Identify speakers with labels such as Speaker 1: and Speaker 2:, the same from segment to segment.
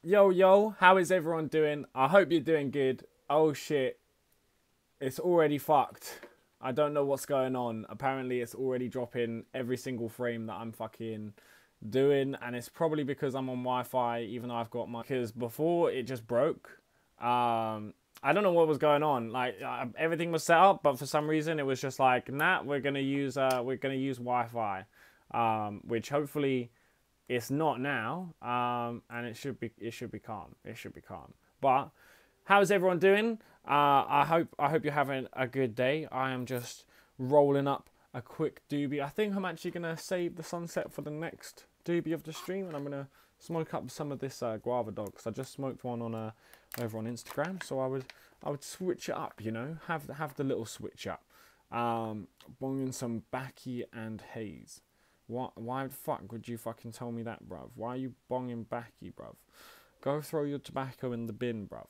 Speaker 1: Yo, how is everyone doing? I hope you're doing good. Oh shit, it's already fucked. I don't know what's going on. Apparently, it's already dropping every single frame that I'm fucking doing, and it's probably because I'm on Wi-Fi, even though I've got my. Because before it just broke. I don't know what was going on. Like everything was set up, but for some reason it was just like, nah, we're gonna use Wi-Fi, which hopefully it's not now, and it should be calm. It should be calm. But how's everyone doing? I hope you're having a good day. I am just rolling up a quick doobie. I think I'm actually gonna save the sunset for the next doobie of the stream, and I'm gonna smoke up some of this guava dog. 'Cause I just smoked one on over on Instagram, so I would switch it up. You know, have the little switch up. Bonging some Backy and Haze. Why the fuck would you fucking tell me that, bruv? Why are you bonging Backy, bruv? Go throw your tobacco in the bin, bruv.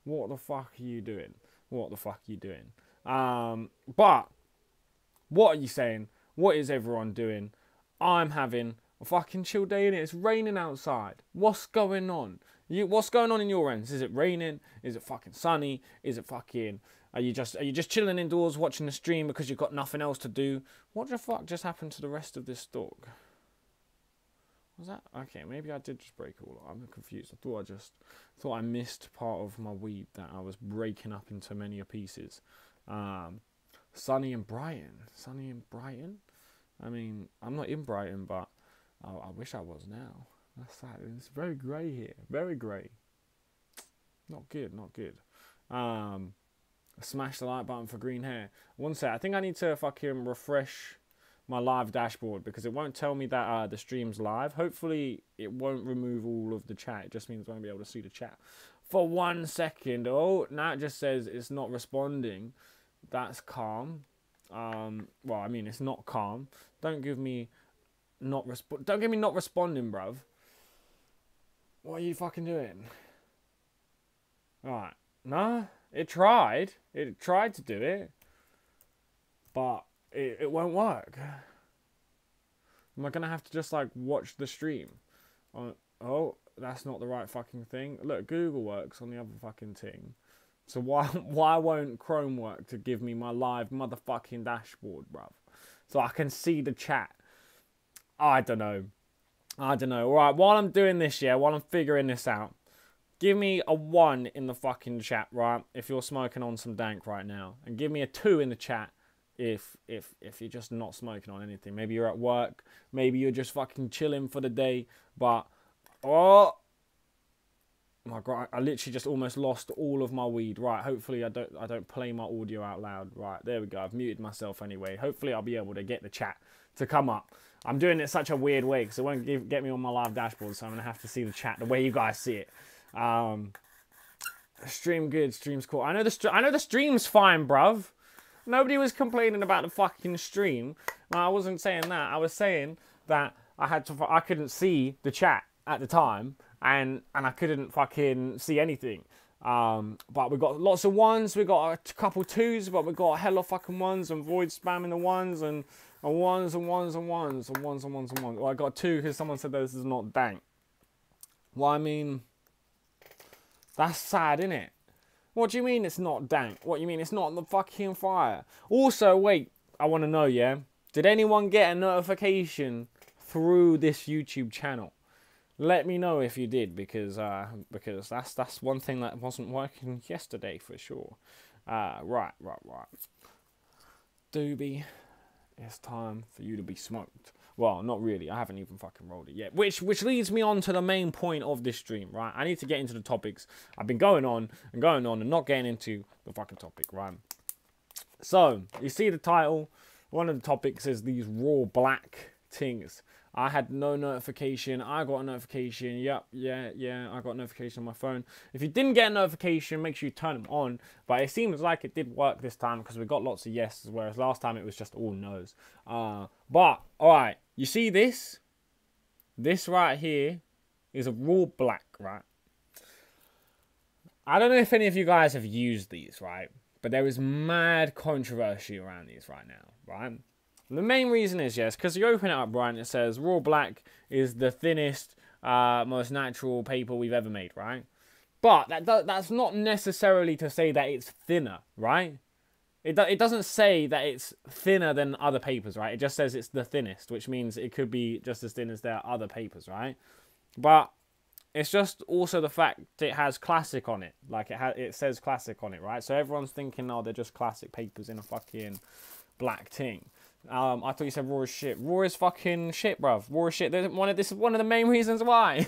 Speaker 1: What the fuck are you doing? What the fuck are you doing? But what are you saying? What is everyone doing? I'm having a fucking chill day in it. It's raining outside. What's going on? What's going on in your ends? Is it raining? Is it fucking sunny? Is it fucking? Are you just chilling indoors watching the stream because you've got nothing else to do? What the fuck just happened to the rest of this dog? Was that okay? Maybe I did just break it all. I'm confused. I thought I missed part of my weed that I was breaking up into many pieces. Sunny and Brighton. Sunny and Brighton. I mean, I'm not in Brighton, but I wish I was now. That's sad. It's very grey here. Very grey. Not good. Not good. Smash the like button for green hair. One sec. I think I need to fucking refresh my live dashboard because it won't tell me that the stream's live. Hopefully, it won't remove all of the chat. It just means I won't be able to see the chat for 1 second. Oh, now it just says it's not responding. That's calm. Well, I mean, it's not calm. Don't give me not responding, bruv. What are you fucking doing? Alright. No, it tried. It tried to do it. But it won't work. Am I going to have to just, like, watch the stream? Oh, that's not the right fucking thing. Look, Google works on the other fucking thing. So why won't Chrome work to give me my live motherfucking dashboard, bruv? So I can see the chat. I don't know. Alright, while I'm doing this, while I'm figuring this out, give me a 1 in the fucking chat, right? If you're smoking on some dank right now. And give me a 2 in the chat if you're just not smoking on anything. Maybe you're at work. Maybe you're just fucking chilling for the day. But, oh my god, I literally just almost lost all of my weed. Right, hopefully I don't play my audio out loud. Right, there we go. I've muted myself anyway. Hopefully I'll be able to get the chat to come up. I'm doing it such a weird way because it won't get me on my live dashboard, so I'm going to have to see the chat the way you guys see it. Stream good, stream's cool. I know the stream's fine, bruv. Nobody was complaining about the fucking stream. No, I wasn't saying that. I was saying that I couldn't see the chat at the time, and I couldn't fucking see anything. But we got lots of ones, we got a couple twos, but we got hella fucking ones, and Void spamming the ones, and ones and ones and ones and ones and ones and ones. Well, I got 2 because someone said this is not dank. Well, I mean, that's sad, innit? What do you mean it's not dank? What do you mean it's not on the fucking fire? Also, wait, I want to know, yeah? Did anyone get a notification through this YouTube channel? Let me know if you did, because that's one thing that wasn't working yesterday for sure. Right. Doobie, it's time for you to be smoked. Well, not really. I haven't even fucking rolled it yet. Which leads me on to the main point of this stream, right? I need to get into the topics. I've been going on and not getting into the fucking topic, right? So, you see the title. One of the topics is these raw black things. I had no notification. I got a notification. Yep, yeah. I got a notification on my phone. If you didn't get a notification, make sure you turn them on. But it seems like it did work this time because we got lots of yeses, whereas last time it was just all no's. But, alright, you see this? This right here is a raw black, right? I don't know if any of you guys have used these, right? But there is mad controversy around these right now, right? The main reason is, yes, because you open it up, right, and it says raw black is the thinnest most natural paper we've ever made, right? But that's not necessarily to say that it's thinner, right? It doesn't say that it's thinner than other papers, right? It just says it's the thinnest, which means it could be just as thin as their other papers, right? But it's just also the fact it has classic on it. Like, it says classic on it, right? So everyone's thinking, oh, they're just classic papers in a fucking black ting. I thought you said raw as shit. Raw is fucking shit, bruv. Raw as shit. This is one of the main reasons why.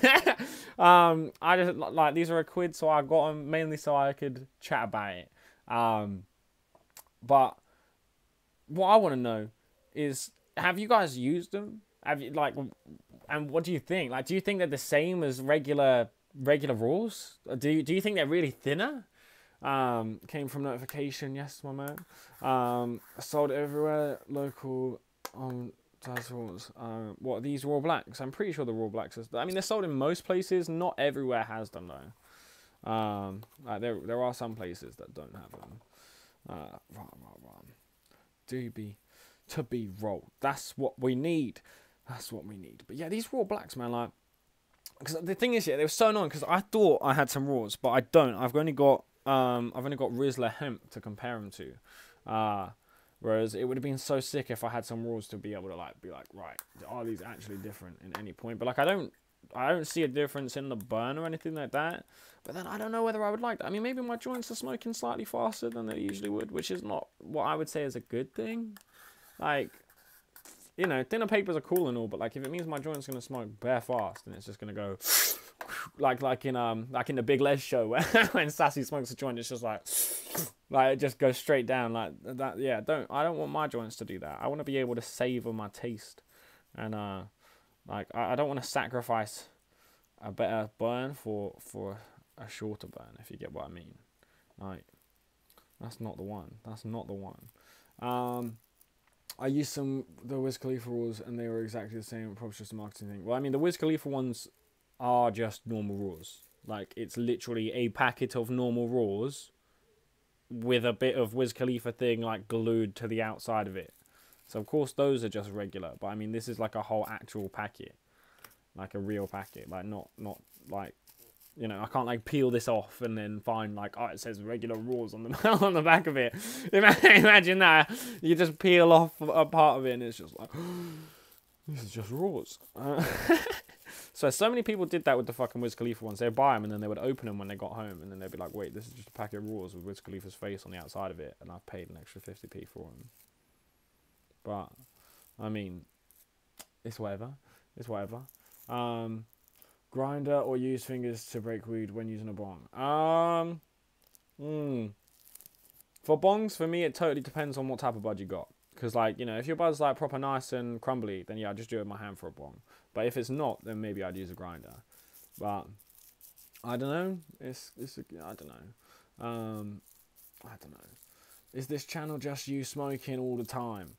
Speaker 1: I just, like, these are a quid, so I got them mainly so I could chat about it. But what I want to know is, have you guys used them? Have you, like, and what do you think? Like, do you think they're the same as regular raws? Do you think they're really thinner? Came from notification, yes, my man. Sold everywhere, local, titles. What, these raw blacks? I'm pretty sure the raw blacks I mean, they're sold in most places. Not everywhere has them though. Like, there are some places that don't have them. To be rolled. That's what we need. That's what we need. But yeah, these raw blacks, man, like, because the thing is, yeah, they were so annoying because I thought I had some raws, but I don't. I've only got Rizzler hemp to compare them to. Whereas it would have been so sick if I had some raws to be able to, like, be like, right, are these actually different in any point? But like, I don't see a difference in the burn or anything like that. But then I don't know whether I would like that. I mean, maybe my joints are smoking slightly faster than they usually would, which is not what I would say is a good thing. Like, you know, thinner papers are cool and all, but like, if it means my joint's gonna smoke bare fast, then it's just gonna go like in the Big Les show where when Sassy smokes a joint, it's just like it just goes straight down like that. Yeah, I don't want my joints to do that. I want to be able to savor my taste, and like, I don't want to sacrifice a better burn for a shorter burn, if you get what I mean. Like, that's not the one. That's not the one. I used the Wiz Khalifa rules and they were exactly the same. Probably just a marketing thing. Well, I mean, the Wiz Khalifa ones are just normal raws. Like, it's literally a packet of normal raws with a bit of Wiz Khalifa thing, like, glued to the outside of it. So, of course, those are just regular. But, I mean, this is like a whole actual packet. Like, a real packet. Like, not like, you know, I can't, like, peel this off and then find, like, oh, it says regular raws on the on the back of it. Imagine that. You just peel off a part of it and it's just like, this is just raws. So many people did that with the fucking Wiz Khalifa ones. They'd buy them and then they would open them when they got home. And then they'd be like, wait, this is just a packet of raws with Wiz Khalifa's face on the outside of it. And I've paid an extra 50p for them. But, I mean, it's whatever. It's whatever. Grinder or use fingers to break weed when using a bong? For bongs, for me, it totally depends on what type of bud you got. Because, like, you know, if your bud's, like, proper nice and crumbly, then, yeah, I'd just do it with my hand for a bong. But if it's not, then maybe I'd use a grinder. But, I don't know. I don't know. I don't know. Is this channel just you smoking all the time?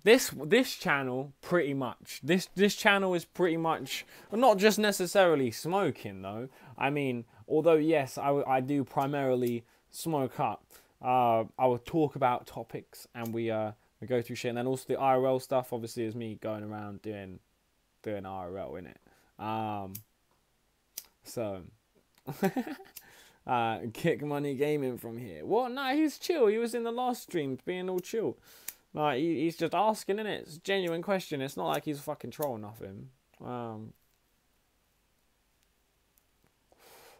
Speaker 1: This channel, pretty much. This channel is pretty much, not just necessarily smoking, though. I mean, although, yes, I do primarily smoke up. I will talk about topics and we go through shit, and then also the IRL stuff obviously is me going around doing IRL in it. So Kick Money Gaming from here. What? No, he's chill. He was in the last stream being all chill. Like, he's just asking, innit? It's a genuine question. It's not like he's a fucking troll or nothing.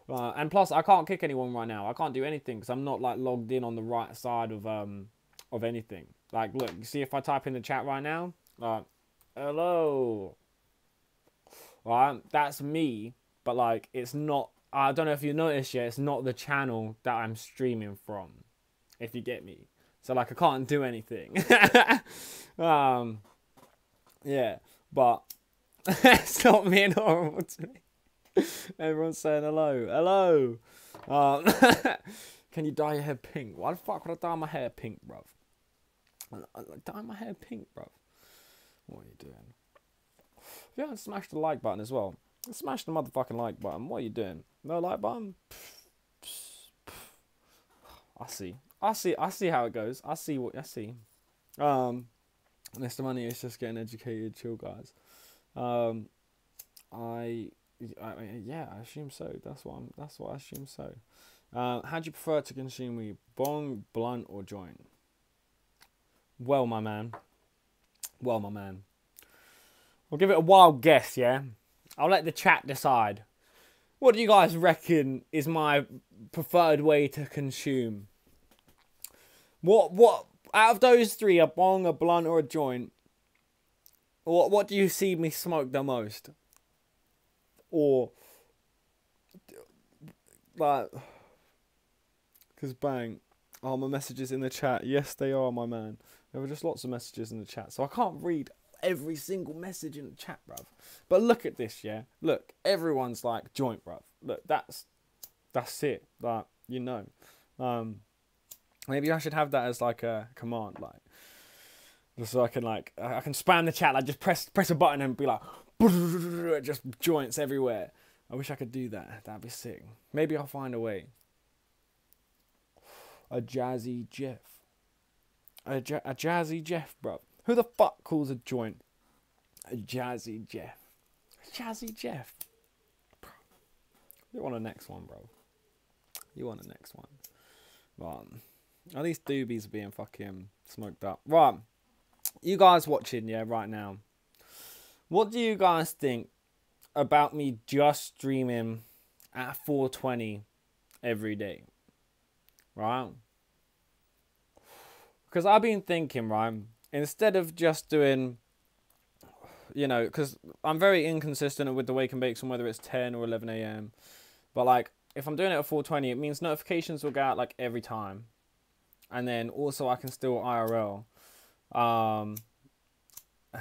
Speaker 1: And plus, I can't kick anyone right now. I can't do anything because I'm not, like, logged in on the right side of anything. Like, look, you see if I type in the chat right now? Like, hello. Right? That's me. But, like, it's not... I don't know if you noticed yet. It's not the channel that I'm streaming from. If you get me. So, like, I can't do anything. Yeah. But... stop being horrible to me. Everyone's saying hello. Can you dye your hair pink? Why the fuck would I dye my hair pink, bruv? Dye my hair pink, bruv. What are you doing? If you haven't smashed the like button as well, smash the motherfucking like button. What are you doing? No like button? I see how it goes. I see. Mr. Money is just getting educated. Chill, guys. Yeah, I assume so. That's what I assume so. How do you prefer to consume weed? Bong, blunt, or joint? Well, my man. Well, my man. I'll give it a wild guess, yeah? I'll let the chat decide. What do you guys reckon is my preferred way to consume? What out of those three, a bong, a blunt, or a joint, what do you see me smoke the most? Or, like, because bang, oh, my messages in the chat. Yes, they are, my man. There were just lots of messages in the chat, so I can't read every single message in the chat, bruv. But look at this, yeah? Look, everyone's like, joint, bruv. Look, that's it. Like, you know. Maybe I should have that as like a command, like, just so I can spam the chat, like just press a button and be like, just joints everywhere. I wish I could do that. That'd be sick. Maybe I'll find a way. A Jazzy Jeff. A Jazzy Jeff, bro. Who the fuck calls a joint a Jazzy Jeff? A Jazzy Jeff. Bro. You want the next one, bro. You want the next one. But at least doobies are being fucking smoked up. Right. You guys watching, yeah, right now. What do you guys think about me just streaming at 4:20 every day? Right? Because I've been thinking, right, instead of just doing, you know, because I'm very inconsistent with the wake and bakes on whether it's 10 or 11 a.m. But, like, if I'm doing it at 4:20, it means notifications will go out, like, every time. And then also I can still IRL.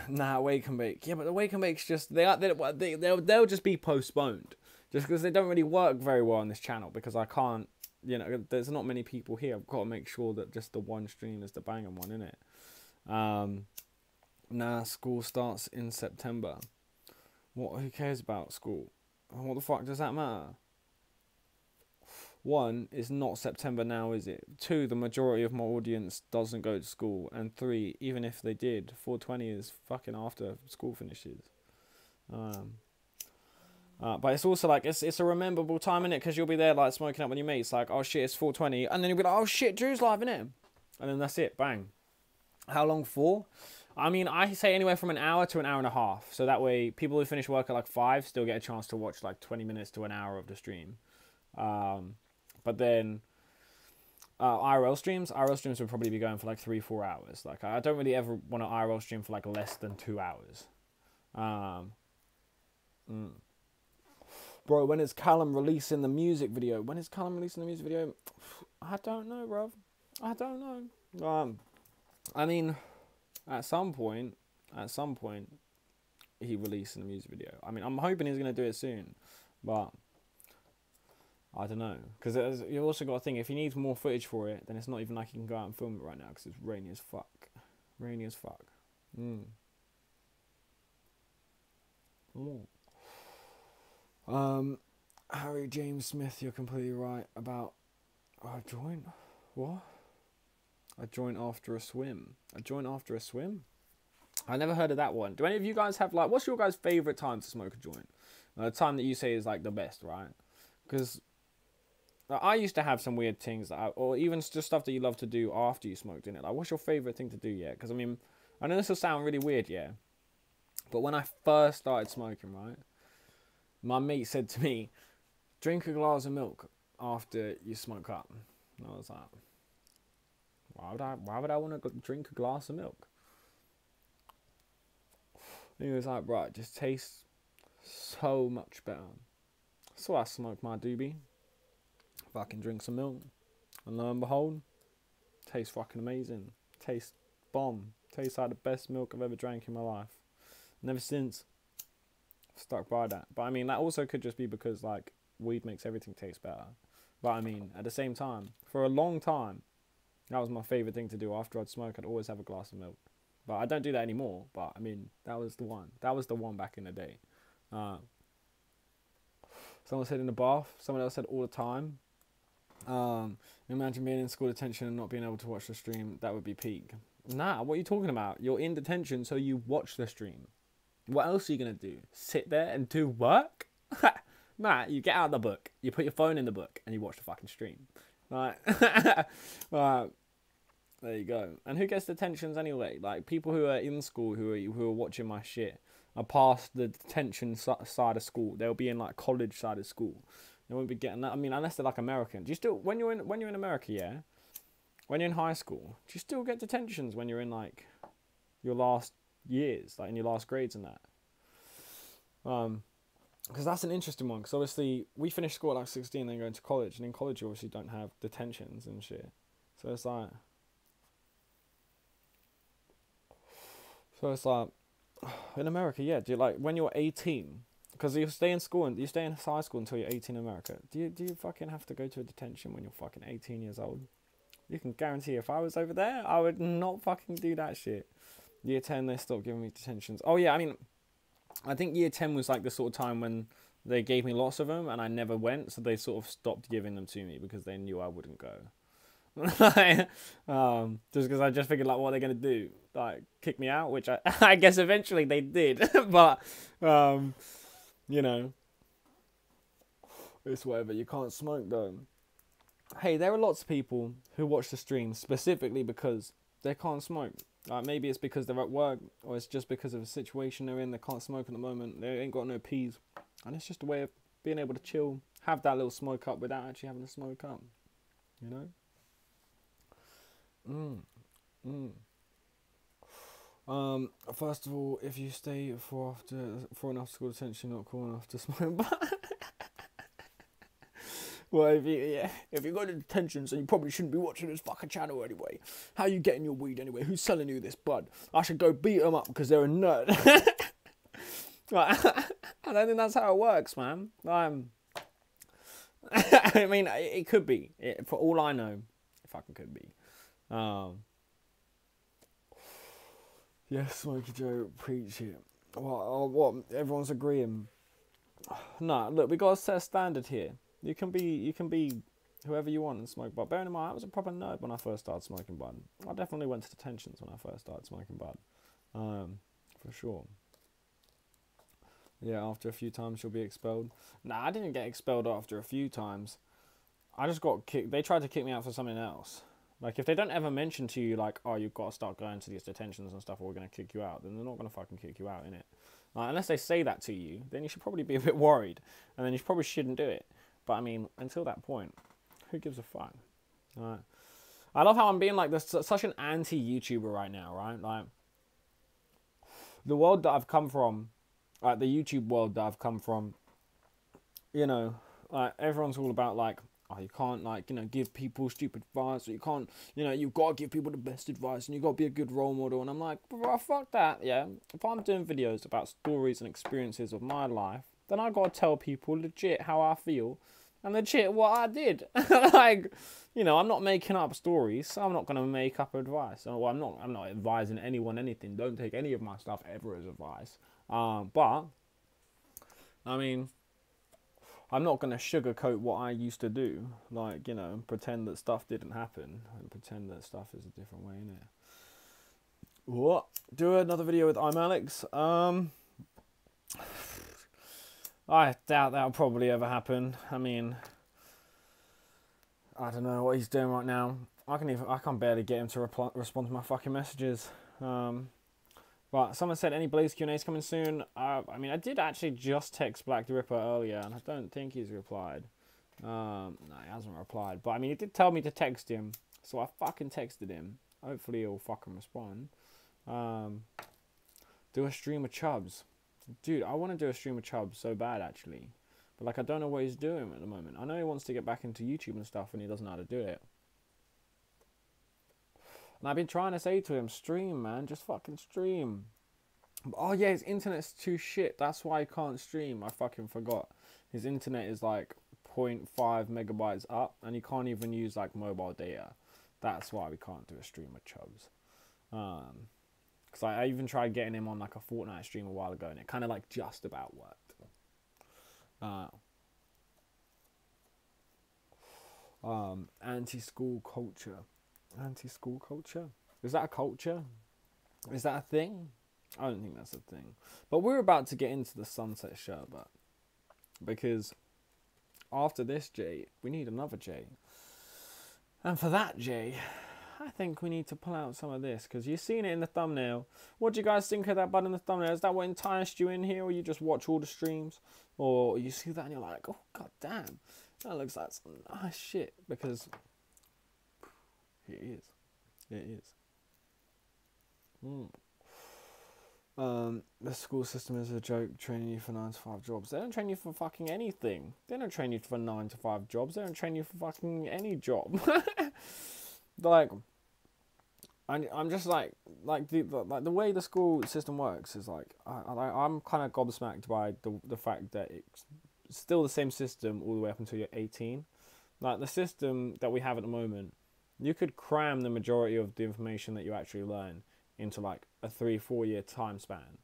Speaker 1: Wake and bake. Yeah, but the wake and bake's just, they'll just be postponed. Just because they don't really work very well on this channel. Because I can't, you know, there's not many people here. I've got to make sure that just the one stream is the banging one, innit? School starts in September. Who cares about school? What the fuck does that matter? 1, it's not September now, is it? 2, the majority of my audience doesn't go to school. And 3, even if they did, 4:20 is fucking after school finishes. But it's also like, it's a rememberable time, innit? Because you'll be there, like, smoking up with your mates, like, oh shit, it's 4:20. And then you'll be like, oh shit, Drew's live, innit? And then that's it, bang. How long for? I mean, I say anywhere from an hour to an hour and a half. So that way, people who finish work at like 5 still get a chance to watch like 20 minutes to an hour of the stream. But then IRL streams would probably be going for like 3-4 hours. Like, I don't really ever want to IRL stream for like less than 2 hours. Bro, when is Callum releasing the music video? I don't know, bro. I don't know. I mean, at some point, he releasing the music video. I mean, I'm hoping he's going to do it soon. But I don't know. Because you've also got to think, if he needs more footage for it, then it's not even like he can go out and film it right now. Because it's rainy as fuck. Harry James Smith, you're completely right about a joint. What? A joint after a swim. I never heard of that one. Do any of you guys have, like, what's your guys' favourite time to smoke a joint? The time that you say is like the best, right? Because I used to have some weird things, or even just stuff that you love to do after you smoked in it. Like, what's your favourite thing to do, yeah? Because, I mean, I know this will sound really weird, yeah? But when I first started smoking, right, my mate said to me, drink a glass of milk after you smoke up. And I was like, why would I want to drink a glass of milk? And he was like, right, it just tastes so much better. So I smoked my doobie, fucking drink some milk, and lo and behold, tastes fucking amazing. Tastes bomb. Tastes like the best milk I've ever drank in my life. And ever since, I've stuck by that. But I mean, that also could just be because, like, weed makes everything taste better. But I mean, at the same time, for a long time, that was my favourite thing to do. After I'd smoke, I'd always have a glass of milk. But I don't do that anymore. But I mean, that was the one. That was the one back in the day. Someone said in the bath. Someone else said all the time. Imagine being in school detention and not being able to watch the stream. That would be peak. Nah, what are you talking about? You're in detention, so you watch the stream. What else are you going to do? Sit there and do work? Nah, you get out the book, you put your phone in the book, and you watch the fucking stream. Right? There you go. And who gets detentions anyway? Like, people who are in school who are watching my shit are past the detention side of school. They'll be in, like, college side of school. They won't be getting that. I mean, unless they're, like, American. Do you still, when you're in America, yeah? When you're in high school, do you still get detentions when you're in, like, your last years? Like, in your last grades and that? Because that's an interesting one. Because obviously, we finished school at, like, 16 and then go into college. And in college, you obviously don't have detentions and shit. So it's like... So it's like, in America, yeah, do you, like, when you're 18, because you stay in school, and you stay in high school until you're 18 in America, do you fucking have to go to a detention when you're fucking 18 years old? You can guarantee if I was over there, I would not fucking do that shit. Year 10, they stopped giving me detentions. Oh yeah, I mean, I think year 10 was like the sort of time when they gave me lots of them, and I never went, so they sort of stopped giving them to me because they knew I wouldn't go. Just because I just figured, like, what are they gonna do? Like, kick me out? Which I guess eventually they did. But you know, it's whatever. You can't smoke though. Hey, there are lots of people who watch the stream specifically because they can't smoke. Like, maybe it's because they're at work, or it's just because of the situation they're in. They can't smoke at the moment. They ain't got no peas, and it's just a way of being able to chill, have that little smoke up without actually having to smoke up. You know. First of all, if you stay for enough school detention, you're not cool enough to smoke. But well, if you go to detention, so you probably shouldn't be watching this fucking channel anyway. How you getting your weed anyway? Who's selling you this bud? I should go beat them up because they're a nerd. Right. I don't think that's how it works, man. I mean, it could be. For all I know, it fucking could be. Yes, Smokey Joe, preach it. What? Everyone's agreeing. Nah, look, we got to set a standard here. You can be whoever you want and smoke bud. Bearing in mind, I was a proper nerd when I first started smoking bud. I definitely went to detentions when I first started smoking bud. For sure. Yeah, after a few times you'll be expelled. Nah, I didn't get expelled after a few times. I just got kicked. They tried to kick me out for something else. Like, if they don't ever mention to you, like, oh, you've got to start going to these detentions and stuff, or we're going to kick you out, then they're not going to fucking kick you out, innit? Like, unless they say that to you, then you should probably be a bit worried, and then you probably shouldn't do it. But, I mean, until that point, who gives a fuck? Right. I love how I'm being, like, such an anti-YouTuber right now, right? Like, the world that I've come from, like, the YouTube world that I've come from, you know, like, everyone's all about, like, oh, you can't, like, you know, give people stupid advice, or you can't, you know, you've got to give people the best advice, and you've got to be a good role model. And I'm like, bro, fuck that, yeah. If I'm doing videos about stories and experiences of my life, then I got to tell people legit how I feel, and legit what I did. Like, you know, I'm not making up stories, so I'm not going to make up advice. Well, I'm not advising anyone anything. Don't take any of my stuff ever as advice. But, I mean, I'm not going to sugarcoat what I used to do. Like, you know, pretend that stuff didn't happen. And pretend that stuff is a different way, innit? What? Do another video with I'm Alex? I doubt that'll probably ever happen. I mean, I don't know what he's doing right now. I can barely get him to respond to my fucking messages. But someone said, any Blaze Q&As coming soon? I mean, I did actually just text Black the Ripper earlier, and I don't think he's replied. No, he hasn't replied. But, I mean, he did tell me to text him, so I fucking texted him. Hopefully he'll fucking respond. Do a stream of Chubbs. Dude, I want to do a stream of Chubbs so bad, actually. But, like, I don't know what he's doing at the moment. I know he wants to get back into YouTube and stuff, and he doesn't know how to do it. And I've been trying to say to him, stream, man. Just fucking stream. Oh, yeah, his internet's too shit. That's why he can't stream. I fucking forgot. His internet is, like, 0.5 megabytes up, and he can't even use, like, mobile data. That's why we can't do a stream of Chubbs. Because I even tried getting him on, like, a Fortnite stream a while ago, and it kind of, like, just about worked. Anti-school culture. Anti-school culture? Is that a culture? Is that a thing? I don't think that's a thing. But we're about to get into the sunset sherbet. Because after this J, we need another J. And for that J, I think we need to pull out some of this. Because you've seen it in the thumbnail. What do you guys think of that button in the thumbnail? Is that what enticed you in here? Or you just watch all the streams? Or you see that and you're like, oh, god damn. That looks like some nice shit. Because it is. It is. The school system is a joke, training you for 9 to 5 jobs. They don't train you for fucking anything. They don't train you for 9 to 5 jobs. They don't train you for fucking any job. Like, I'm just like the way the school system works is like, I'm kind of gobsmacked by the fact that it's still the same system all the way up until you're 18. Like, the system that we have at the moment, you could cram the majority of the information that you actually learn into like a 3-4 year time span,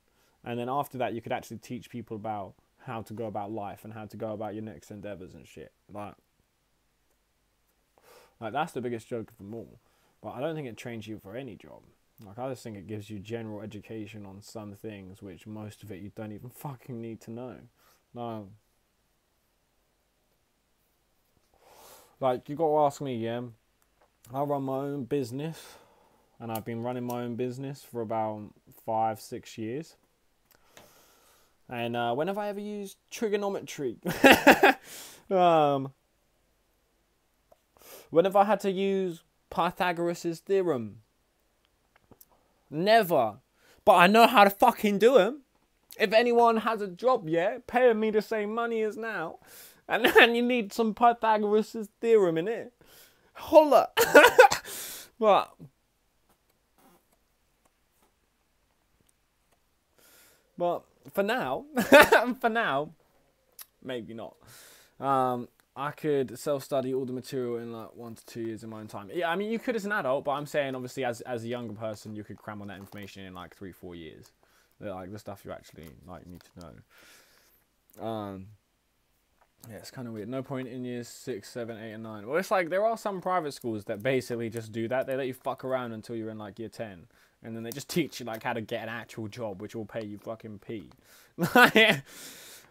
Speaker 1: and then after that you could actually teach people about how to go about life and how to go about your next endeavors and shit. Like that's the biggest joke of them all. But I don't think it trains you for any job. Like, I just think it gives you general education on some things, which most of it you don't even fucking need to know. No. Like, you got to ask me, yeah. I run my own business. And I've been running my own business for about 5-6 years. And when have I ever used trigonometry? When have I had to use Pythagoras' theorem? Never. But I know how to fucking do them. If anyone has a job, yeah, paying me the same money as now, and then you need some Pythagoras' theorem in it, holla. But for now, maybe not. I could self-study all the material in like 1 to 2 years in my own time. Yeah, I mean, you could as an adult, but I'm saying obviously as a younger person, you could cram on that information in like 3-4 years. Like the stuff you actually like need to know. Yeah, it's kind of weird. No point in years 6, 7, 8, and 9. Well, it's like there are some private schools that basically just do that. They let you fuck around until you're in like year 10. And then they just teach you like how to get an actual job, which will pay you fucking pee. It's like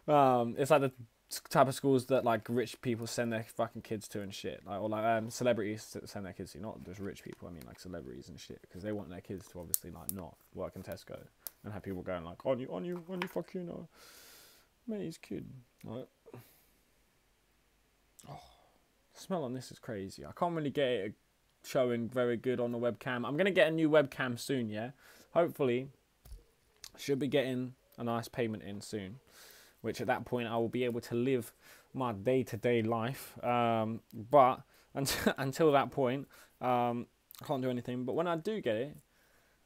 Speaker 1: the type of schools that like rich people send their fucking kids to and shit. Like, or like celebrities send their kids to. Not just rich people, I mean like celebrities and shit. Because they want their kids to obviously like not work in Tesco. And have people going like, on you fucking mate's kid. Like, oh, the smell on this is crazy. I can't really get it showing very good on the webcam. I'm gonna get a new webcam soon, yeah. Hopefully, should be getting a nice payment in soon, which at that point I will be able to live my day-to-day life. But until that point, I can't do anything. But when I do get it,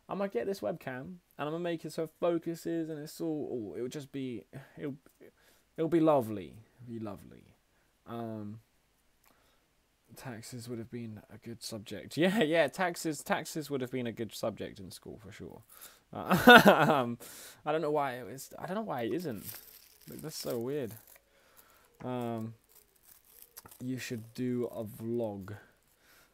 Speaker 1: I might get this webcam and I'm gonna make it so it focuses and it's all. It'll just be. It'll be lovely. It'll be lovely. Taxes would have been a good subject. Yeah, taxes would have been a good subject in school for sure. I don't know why it was. I don't know why it isn't. Like, that's so weird. You should do a vlog.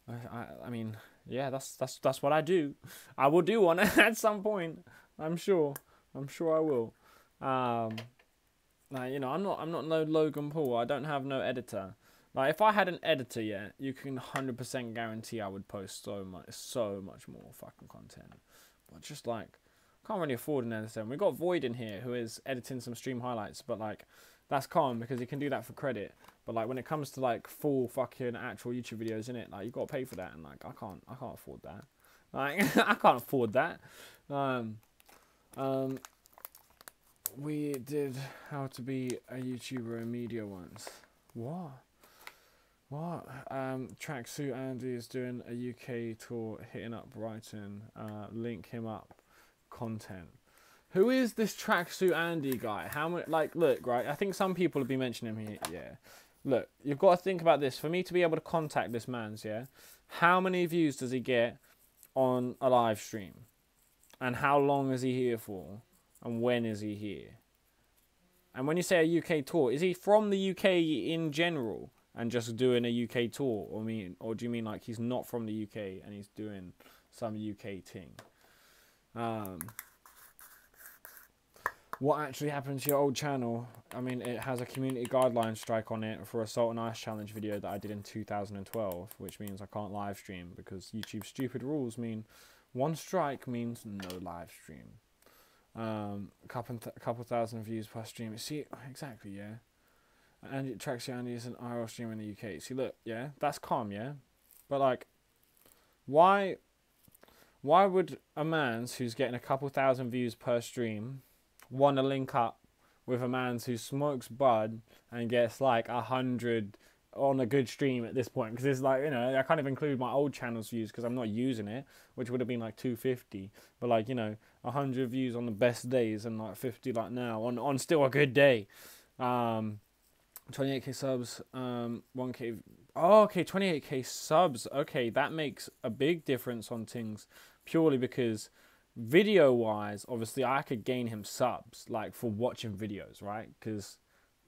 Speaker 1: I mean, yeah, that's what I do. I will do one at some point. I'm sure I will. Like, you know, I'm not no Logan Paul. I don't have no editor. Like, if I had an editor, yeah, you can 100% guarantee I would post so much more fucking content. But just like, can't really afford an editor. And we got Void in here who is editing some stream highlights, but like, that's calm because he can do that for credit. But like, when it comes to like full fucking actual YouTube videos, innit, like you got to pay for that, and like I can't afford that. Like I can't afford that. We did how to be a YouTuber in media once. What? Tracksuit Andy is doing a UK tour, hitting up Brighton. Link him up. Content. Who is this Tracksuit Andy guy? How much? Like, look, right. I think some people have been mentioning him here. Yeah. Look, you've got to think about this. For me to be able to contact this man's, yeah, how many views does he get on a live stream? And how long is he here for? And when is he here? And when you say a UK tour, is he from the UK in general and just doing a UK tour? Or do you mean like he's not from the UK and he's doing some UK thing? What actually happened to your old channel? I mean, it has a community guideline strike on it for a Salt and Ice challenge video that I did in 2012, which means I can't live stream because YouTube's stupid rules mean one strike means no live stream. A couple thousand views per stream. See, exactly, yeah. And it tracks Andy as an IRL streamer in the UK. See, look, yeah, that's calm, yeah. But like, why would a man who's getting a couple thousand views per stream want to link up with a man who smokes bud and gets like 100 on a good stream at this point? Because it's like, you know, I can't even include my old channel's views because I'm not using it, which would have been like 250. But like, you know, 100 views on the best days and like 50 like now on still a good day. 28k subs, 1k. Oh, okay, 28k subs. Okay, that makes a big difference on things purely because video wise, obviously I could gain him subs like for watching videos, right? Because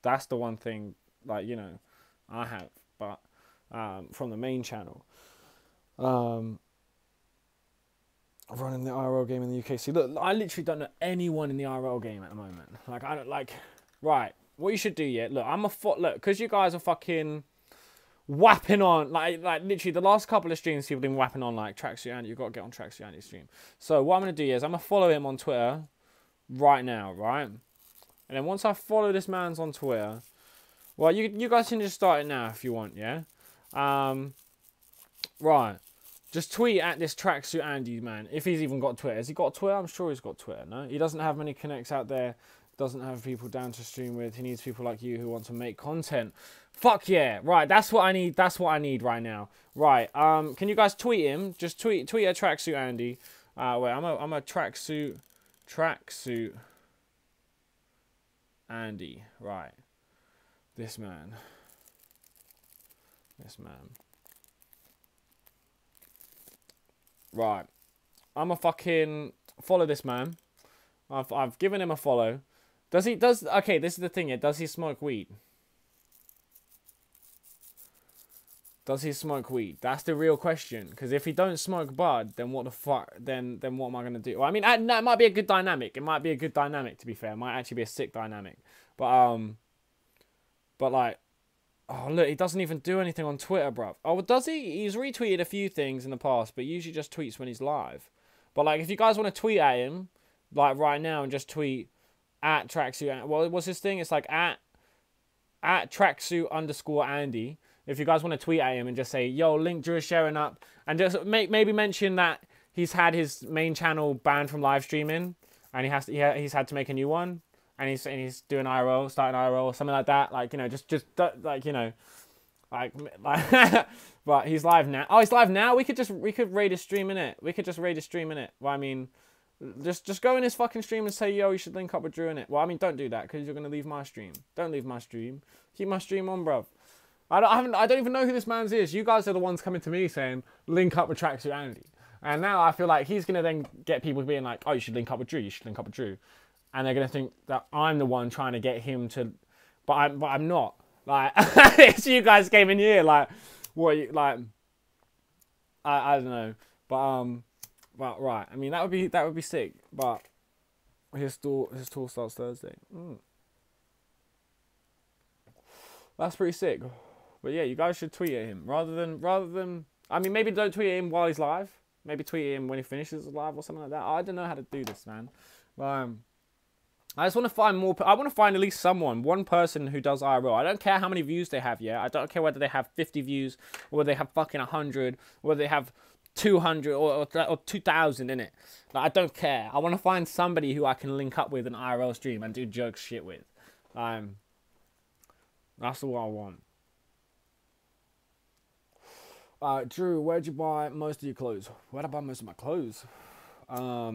Speaker 1: that's the one thing, like, you know, I have, but from the main channel, running the IRL game in the UK. See, look, I literally don't know anyone in the IRL game at the moment. Like, I don't like. Right, what you should do, yeah. Look, look, because you guys are fucking whapping on, like literally the last couple of streams people have been whapping on like Tracksuit Andy. You've got to get on Tracksuit Andy's stream. So what I'm going to do is I'm going to follow him on Twitter right now, right? And then once I follow this man's on Twitter, well, you guys can just start it now if you want, yeah? Right. Just tweet at this Tracksuit Andy, man, if he's even got Twitter. Has he got Twitter? I'm sure he's got Twitter, no? He doesn't have many connects out there. Doesn't have people down to stream with. He needs people like you who want to make content. Fuck yeah. Right, that's what I need. That's what I need right now. Right, can you guys tweet him? Just tweet at Tracksuit Andy. Wait, I'm a tracksuit Andy. Right. This man. Right. I'm a fucking follow this man. I've given him a follow. Okay, this is the thing here. Does he smoke weed? Does he smoke weed? That's the real question. Because if he don't smoke bud, then what the fuck? Then what am I gonna do? Well, I mean, it might be a good dynamic. It might be a good dynamic. To be fair, it might actually be a sick dynamic. But like, oh look, he doesn't even do anything on Twitter, bruv. Oh, does he? He's retweeted a few things in the past, but usually just tweets when he's live. But like, if you guys want to tweet at him, like right now, and just tweet at Tracksuit. Well, what's his thing? It's like at Tracksuit_Andy. If you guys want to tweet at him and just say, yo, link Drew is sharing up, and just maybe mention that he's had his main channel banned from live streaming, and he's had to make a new one, and he's doing IRL, starting IRL or something like that. Like, you know, just like, you know, like but he's live now. Oh, he's live now. We could raid his stream in it. We could just raid his stream in it. Well, I mean, just go in his fucking stream and say, yo, you should link up with Drew in it. Well, I mean, don't do that because you're gonna leave my stream. Don't leave my stream. Keep my stream on, bruv. I don't even know who this man's is. You guys are the ones coming to me saying link up with Tracksuit Andy, and now I feel like he's gonna then get people being like, oh, you should link up with Drew. You should link up with Drew, and they're gonna think that I'm the one trying to get him to, but I'm not. Like, it's you guys came in here like, what you like? I don't know, but right. I mean, that would be sick. But his tour starts Thursday. That's pretty sick. But yeah, you guys should tweet at him rather than. I mean, maybe don't tweet at him while he's live. Maybe tweet at him when he finishes live or something like that. I don't know how to do this, man. But I just want to find more. I want to find at least one person who does IRL. I don't care how many views they have. Yeah, I don't care whether they have 50 views or whether they have fucking 100, or whether they have 200 or 2,000 in it. Like, I don't care. I want to find somebody who I can link up with an IRL stream and do joke shit with. That's all I want. Drew, where'd you buy most of your clothes? Where'd I buy most of my clothes? I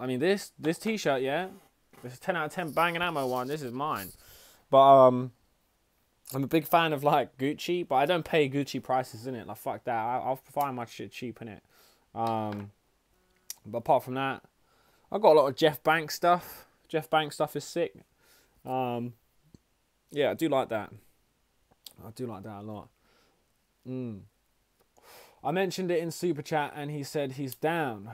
Speaker 1: mean, this t-shirt, yeah, this 10 out of 10 banging ammo one. This is mine. But I'm a big fan of like Gucci, but I don't pay Gucci prices in it. Like, fuck that. I'll find my shit cheap in it. But apart from that, I've got a lot of Jeff Banks stuff. Jeff Banks stuff is sick. Yeah, I do like that. I do like that a lot. I mentioned it in Super Chat and he said he's down.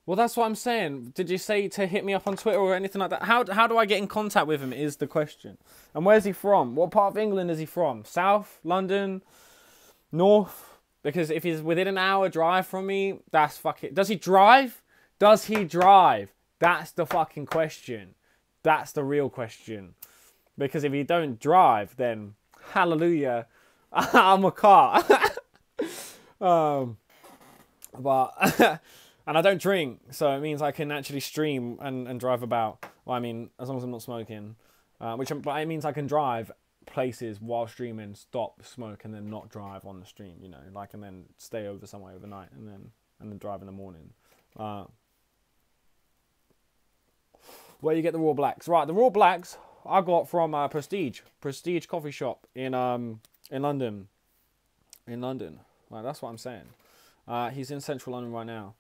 Speaker 1: Well, that's what I'm saying. Did you say to hit me up on Twitter or anything like that? How do I get in contact with him is the question. And where's he from? What part of England is he from? South? London? North? Because if he's within an hour drive from me, that's fucking... Does he drive? Does he drive? That's the fucking question. That's the real question. Because if you don't drive, then hallelujah, I'm a car. But... And I don't drink, so it means I can actually stream and drive about. Well, I mean, as long as I'm not smoking. But it means I can drive places while streaming, stop, smoke, and then not drive on the stream, you know. Like, and then stay over somewhere overnight, and then drive in the morning. Where you get the raw blacks? Right, the raw blacks I got from Prestige coffee shop in London. In London. Right, that's what I'm saying. He's in central London right now.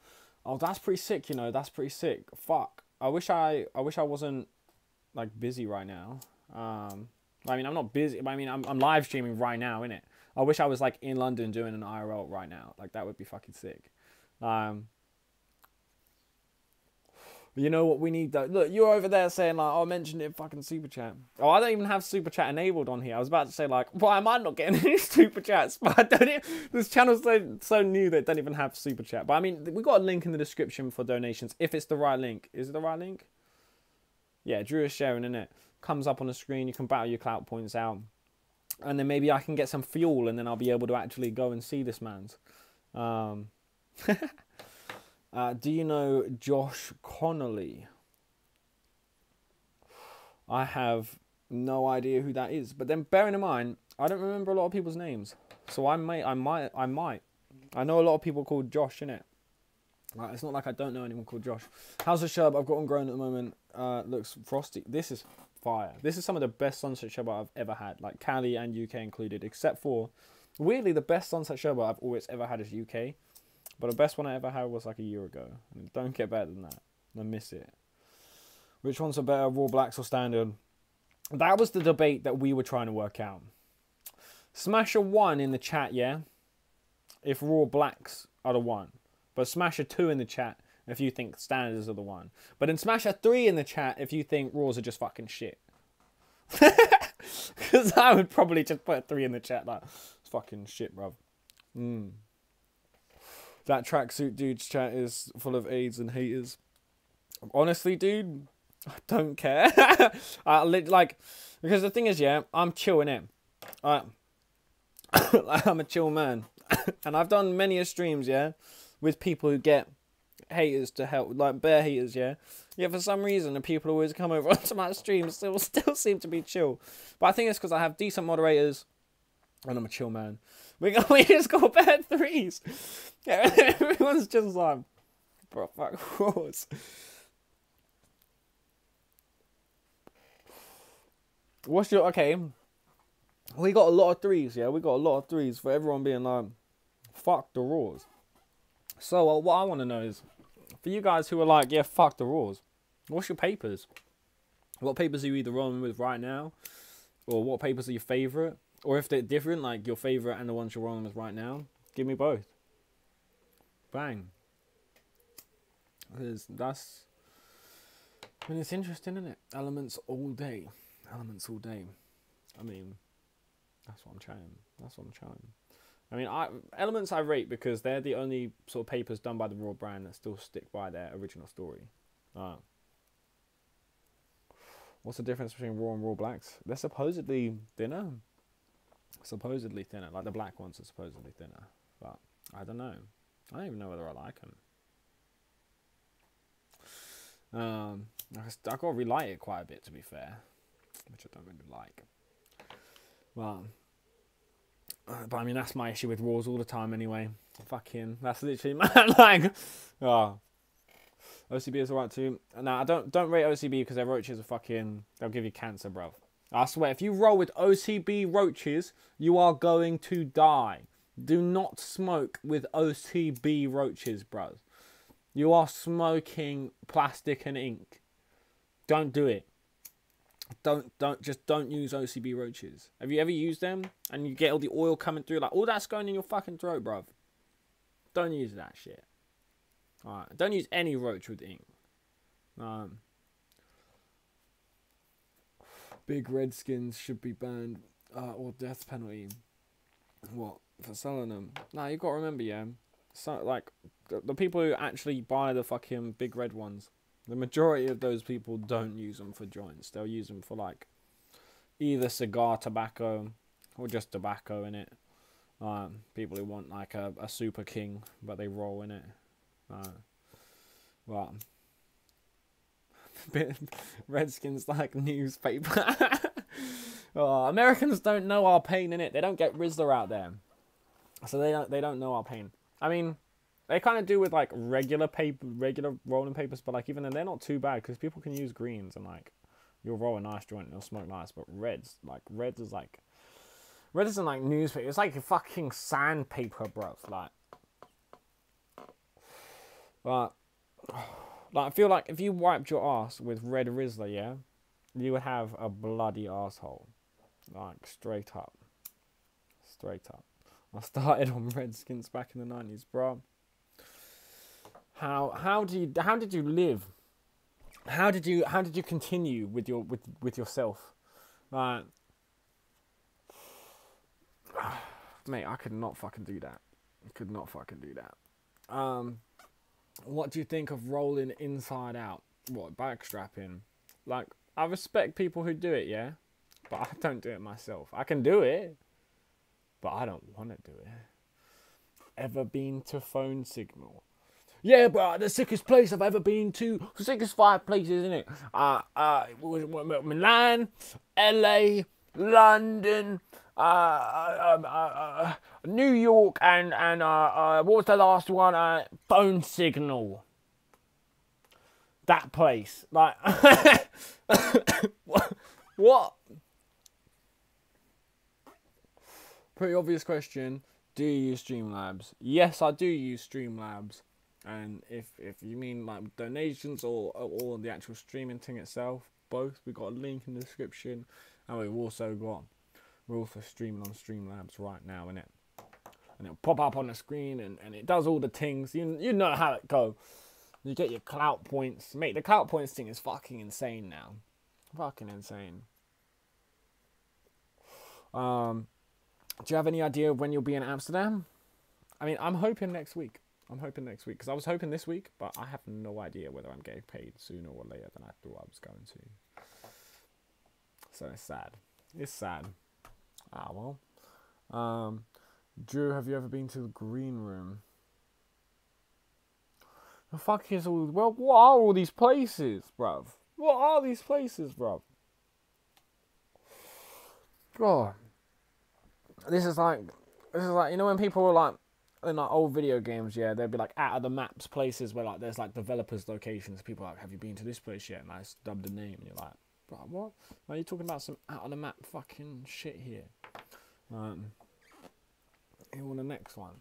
Speaker 1: Oh, that's pretty sick, you know. That's pretty sick. Fuck. I wish I wasn't like busy right now. I mean, I'm not busy. But I mean, I'm live streaming right now, innit? I wish I was like in London doing an IRL right now. Like that would be fucking sick. You know what we need though? Look, you're over there saying like, oh, mention it in fucking super chat. Oh, I don't even have super chat enabled on here. I was about to say like, why am I not getting any super chats? But I don't even, this channel's so new that it don't even have super chat. But I mean, we got a link in the description for donations if it's the right link. Is it the right link? Yeah, Drew is sharing in it. Comes up on the screen. You can battle your clout points out, and then maybe I can get some fuel, and then I'll be able to actually go and see this man's. Do you know Josh Connolly? I have no idea who that is. But then bearing in mind, I don't remember a lot of people's names. So I might. I know a lot of people called Josh, innit? Like, it's not like I don't know anyone called Josh. How's the sherbet I've got on grown at the moment? Looks frosty. This is fire. This is some of the best sunset sherbet I've ever had. Like Cali and UK included. Except for, weirdly, the best sunset sherbet I've always ever had is UK. But the best one I ever had was like a year ago. And don't get better than that. I miss it. Which ones are better, raw blacks or standard? That was the debate that we were trying to work out. Smash a 1 in the chat, yeah? If raw blacks are the 1. But smash a 2 in the chat if you think standards are the 1. But then smash a 3 in the chat if you think raws are just fucking shit. Because I would probably just put a 3 in the chat. Like, it's fucking shit, bruv. That tracksuit dude's chat is full of AIDS and haters. Honestly, dude, I don't care. Like, because the thing is, yeah, I'm chilling in. I'm a chill man. And I've done many streams, yeah, with people who get haters to help, like bare haters, yeah. Yeah, for some reason, the people who always come over onto my streams still seem to be chill. But I think it's because I have decent moderators and I'm a chill man. We just got bad 3s. Yeah, everyone's just like, bro, fuck rules. What's your, okay, we got a lot of 3s, yeah? We got a lot of 3s for everyone being like, fuck the raws. So what I want to know is, for you guys who are like, yeah, fuck the raws, what's your papers? What papers are you either rolling with right now? Or what papers are your favourite? Or if they're different, like your favourite and the ones you're rolling with right now, give me both. Bang. Because that's... I mean, it's interesting, isn't it? Elements all day. Elements all day. I mean, that's what I'm trying. That's what I'm trying. I mean, Elements I rate because they're the only sort of papers done by the Raw brand that still stick by their original story. What's the difference between Raw and Raw Blacks? They're supposedly thinner. Supposedly thinner. Like the black ones are supposedly thinner. But I don't know. I don't even know whether I like them. I got to relight it quite a bit, to be fair. Which I don't really like. Well... but I mean, that's my issue with Raws all the time anyway. Fucking, that's literally my, like, oh. OCB is alright too. Nah, don't rate OCB because their roaches are fucking, they'll give you cancer, bro. I swear, if you roll with OCB roaches, you are going to die. Do not smoke with OCB roaches, bro. You are smoking plastic and ink. Don't do it. Don't use OCB roaches. Have you ever used them and you get all the oil coming through, like all that's going in your fucking throat, bruv? Don't use that shit. Alright, don't use any roach with ink. Big redskins should be banned, or death penalty. What, for selling them? Nah, you got to remember, yeah. So, like, the people who actually buy the fucking big red ones, the majority of those people don't use them for joints. They'll use them for, like, either cigar tobacco or just tobacco in it. People who want, like, a Super King, but they roll in it. Well, Redskins like newspaper. Americans don't know our pain in it. They don't get Rizzler out there, so they don't know our pain. I mean, they kind of do with like regular rolling papers, but like even then they're not too bad because people can use greens and like you'll roll a nice joint and it'll smoke nice. But reds isn't like newspaper. It's like fucking sandpaper, bro. Like I feel like if you wiped your ass with red Rizzler, yeah, you would have a bloody asshole. Like, straight up. I started on Redskins back in the 90s, bro. How did you live? How did you continue with yourself? Like, mate, I could not fucking do that. What do you think of rolling inside out? What, backstrapping? Like, I respect people who do it, yeah? But I don't do it myself. I can do it, but I don't want to do it. Ever been to Phone Signal? Yeah, but the sickest place I've ever been to, the sickest 5 places, isn't it? Milan, LA, London, New York, and what was the last one? Phone Signal. That place, like, what? Pretty obvious question. Do you use Streamlabs? Yes, I do use Streamlabs. And if you mean like donations or the actual streaming thing itself, both, we got a link in the description, and we're also streaming on Streamlabs right now, innit? And it'll pop up on the screen, and it does all the things. You know how it go. You get your clout points. Mate, the clout points thing is fucking insane now. Fucking insane. Do you have any idea when you'll be in Amsterdam? I mean, I'm hoping next week. Because I was hoping this week, but I have no idea whether I'm getting paid sooner or later than I thought I was going to. So it's sad. Well. Drew, have you ever been to the green room? The fuck is all... Well, what are all these places, bruv? God. This is like, you know when people were like, in like old video games, yeah, they'd be like out of the maps places where like there's like developers locations. People are like, have you been to this place yet? And I dubbed the name, and you're like, bro, what? Are you talking about some out of the map fucking shit here? Here on the next one.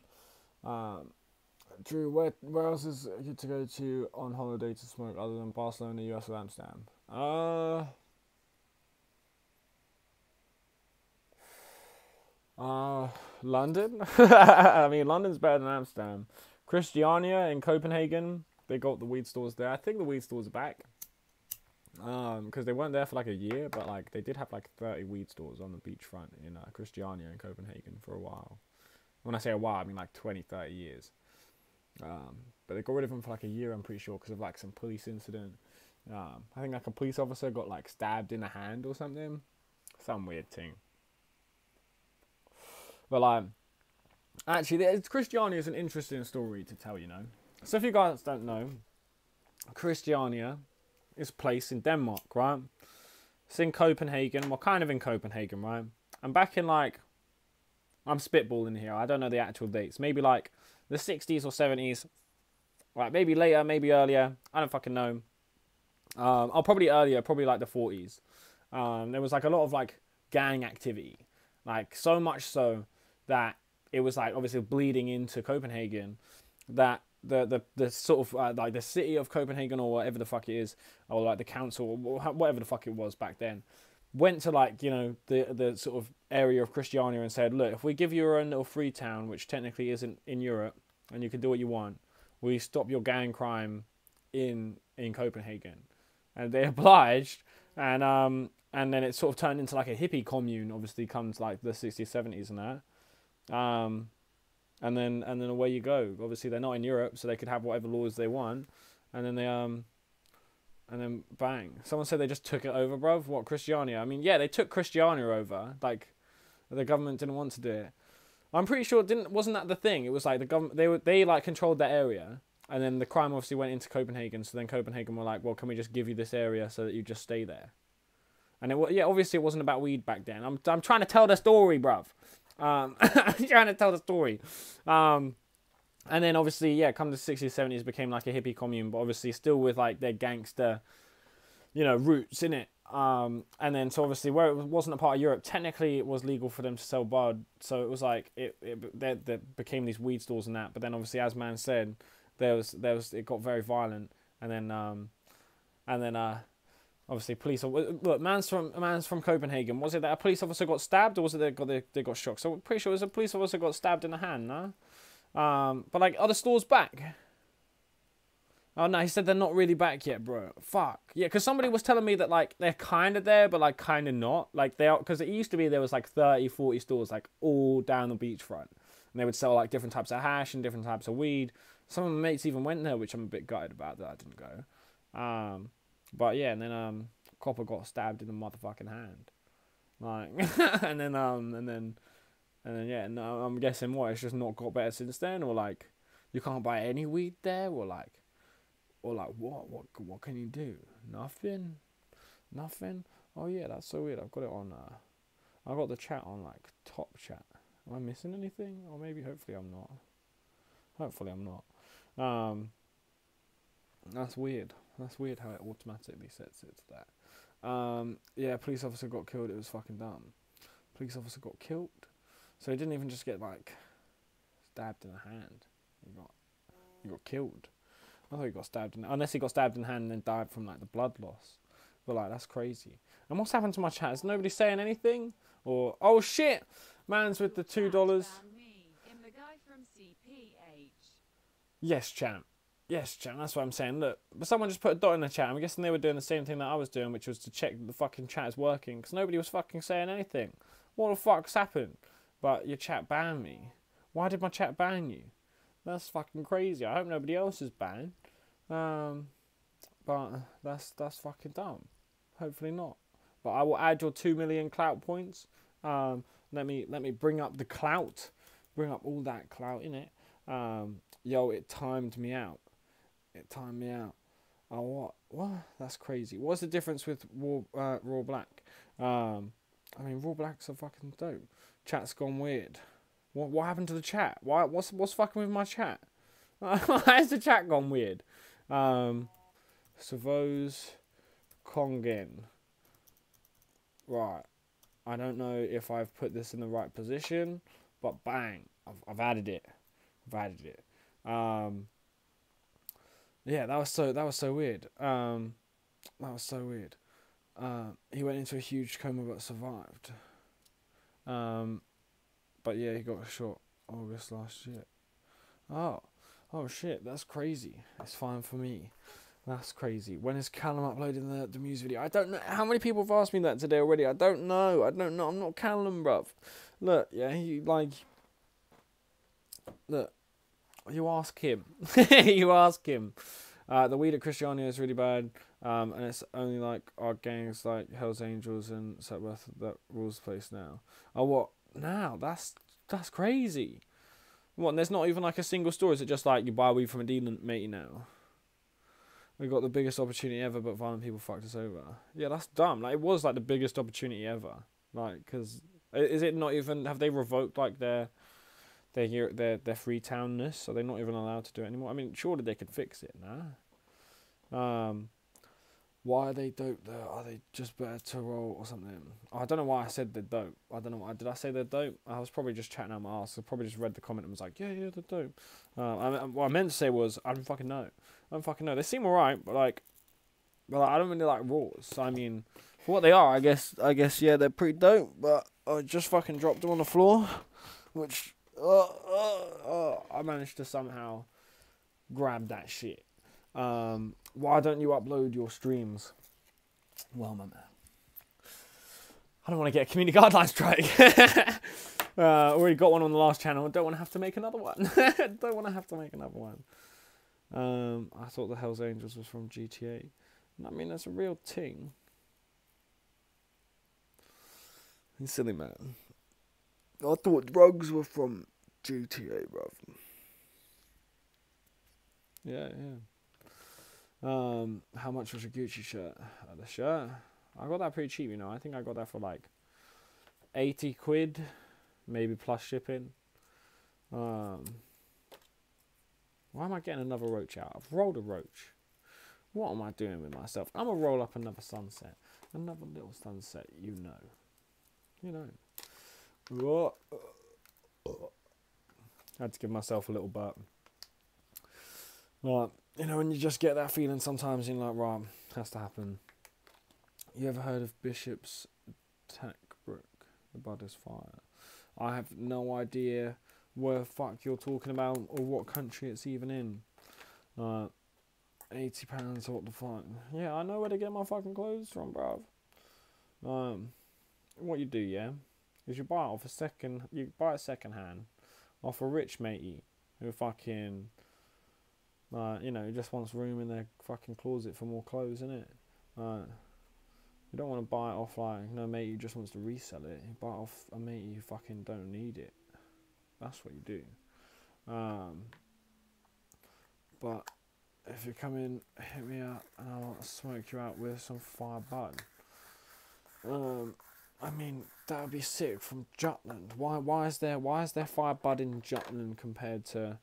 Speaker 1: Drew, where else is good to go to on holiday to smoke other than Barcelona, US, or Amsterdam? London? I mean, London's better than Amsterdam. Christiania in Copenhagen, they got the weed stores there. I think the weed stores are back. Because they weren't there for like a year, but like they did have like 30 weed stores on the beachfront in Christiania in Copenhagen for a while. When I say a while, I mean like 20, 30 years. But they got rid of them for like a year, I'm pretty sure, because of like some police incident. I think like a police officer got like stabbed in the hand or something. Some weird thing. But like, actually, Christiania is an interesting story to tell, you know. So if you guys don't know, Christiania is a place in Denmark, right? It's in Copenhagen, well, kind of in Copenhagen, right? And back in like, I'm spitballing here, I don't know the actual dates. Maybe like the 60s or 70s, like maybe later, maybe earlier, I don't fucking know. Probably earlier, probably like the 40s. There was like a lot of like gang activity, like so much so that it was like obviously bleeding into Copenhagen, that the sort of like the city of Copenhagen or whatever the fuck it is, or like the council or whatever the fuck it was back then, went to like, you know, the sort of area of Christiania and said, look, if we give you a little free town, which technically isn't in Europe, and you can do what you want, we stop your gang crime in Copenhagen, and they obliged, and then it sort of turned into like a hippie commune. Obviously, comes like the 60s, 70s, and that, and then away you go. Obviously, they're not in Europe, so they could have whatever laws they want, and then and then bang. Someone said they just took it over, bruv. What, Christiania? I mean, yeah, they took Christiania over. Like, the government didn't want to do it. I'm pretty sure wasn't that the thing? It was like the government, they like controlled that area, and then the crime obviously went into Copenhagen. So then Copenhagen were like, well, can we just give you this area so that you just stay there? And obviously it wasn't about weed back then. I'm trying to tell the story, bruv. I'm trying to tell the story. And then obviously, yeah, come to the 60s, 70s, became like a hippie commune, but obviously still with like their gangster, roots in it. And then so obviously where it wasn't a part of Europe, technically it was legal for them to sell bud. So it was like there became these weed stores and that. But then obviously, as man said, it got very violent, and then obviously police. Look, man's from Copenhagen. Was it that a police officer got stabbed, or was it they got shocked? So I'm pretty sure it was a police officer got stabbed in the hand, no? But like, are the stores back? Oh no, he said they're not really back yet, bro. Fuck. Yeah, because somebody was telling me that like they're kind of there, but like kind of not. Like they are, because it used to be there was like 30, 40 stores like all down the beachfront, and they would sell like different types of hash and different types of weed. Some of my mates even went there, which I'm a bit gutted about that I didn't go. But yeah, and then copper got stabbed in the motherfucking hand, like, and then yeah, no, I'm guessing what, it's just not got better since then, or like you can't buy any weed there, or like what can you do? Nothing. Oh yeah, that's so weird. I've got it on. I got the chat on like top chat. Am I missing anything? Or maybe, hopefully I'm not. That's weird. That's weird how it automatically sets it to that. Yeah, police officer got killed. It was fucking dumb. Police officer got killed. So he didn't even just get like stabbed in the hand. He got killed. I thought he got stabbed unless he got stabbed in the hand and then died from like the blood loss. But like, that's crazy. And what's happened to my chat? Is nobody saying anything? Or, oh shit, man's with the $2. Yes, champ. Yes, champ. That's what I'm saying. Look, but someone just put a dot in the chat. I'm guessing they were doing the same thing that I was doing, which was to check that the fucking chat is working, because nobody was fucking saying anything. What the fuck's happened? But your chat banned me. Why did my chat ban you? That's fucking crazy. I hope nobody else is banned. But that's fucking dumb. Hopefully not. But I will add your 2 million clout points. Let me bring up the clout. Bring up all that clout in it. Yo, it timed me out. Oh, what? That's crazy. What's the difference with Raw Black? I mean, Raw Blacks are fucking dope. Chat's gone weird. What happened to the chat? What's fucking with my chat? Why has the chat gone weird? Savos Kongen. Right. I don't know if I've put this in the right position, but bang, I've added it. Yeah, that was so weird. He went into a huge coma but survived. But yeah, he got shot August last year. Oh shit, that's crazy. It's fine for me. That's crazy. When is Callum uploading the music video? I don't know. How many people have asked me that today already? I don't know. I'm not Callum, bruv. Look, yeah, look, you ask him. You ask him. The weed at Christiania is really bad. And it's only like our gangs like Hells Angels and Sherbet that rules the place now. Oh, what? Now? That's crazy. What, and there's not even like a single store? Is it just like you buy weed from a dealer matey now? We got the biggest opportunity ever, but violent people fucked us over. Yeah, that's dumb. Like, it was like the biggest opportunity ever. Like, because is it not even? Have they revoked like their Freetownness? Are they not even allowed to do it anymore? I mean, surely they could fix it, nah. Why are they dope though? Are they just better to roll or something? Oh, I don't know why I said they're dope. I don't know why. Did I say they're dope? I was probably just chatting out my ass. I probably just read the comment and was like, yeah, they're dope. What I meant to say was, I don't fucking know. They seem alright, but I don't really like raws. So, I mean, for what they are, I guess, yeah, they're pretty dope. But I just fucking dropped them on the floor, which I managed to somehow grab that shit. Why don't you upload your streams? Well, my man, I don't want to get a community guidelines strike. Already got one on the last channel. Don't want to have to make another one. Don't want to have to make another one. I thought the Hells Angels was from GTA. I mean, that's a real thing. You silly man. I thought drugs were from GTA, bruv. Yeah. How much was your Gucci shirt? The shirt? I got that pretty cheap, you know. I think I got that for like 80 quid, maybe plus shipping. Why am I getting another roach out? I've rolled a roach. What am I doing with myself? I'm gonna roll up another sunset. Another little sunset, you know. You know. I had to give myself a little burp. Right, you know, when you just get that feeling sometimes, you're like, right, has to happen. You ever heard of Bishop's Tack Brook? The bud is fire. I have no idea where the fuck you're talking about or what country it's even in. £80, what the fuck? Yeah, I know where to get my fucking clothes from, bruv. What you do, yeah, is you buy it second hand off a rich matey who fucking, you know, just wants room in their fucking closet for more clothes, innit? You don't want to buy it off like no mate who just wants to resell it. You buy it off a mate who fucking don't need it. That's what you do. But if you come in, hit me up and I'll smoke you out with some fire bud. I mean, that would be sick from Jutland. Why is there fire bud in Jutland compared to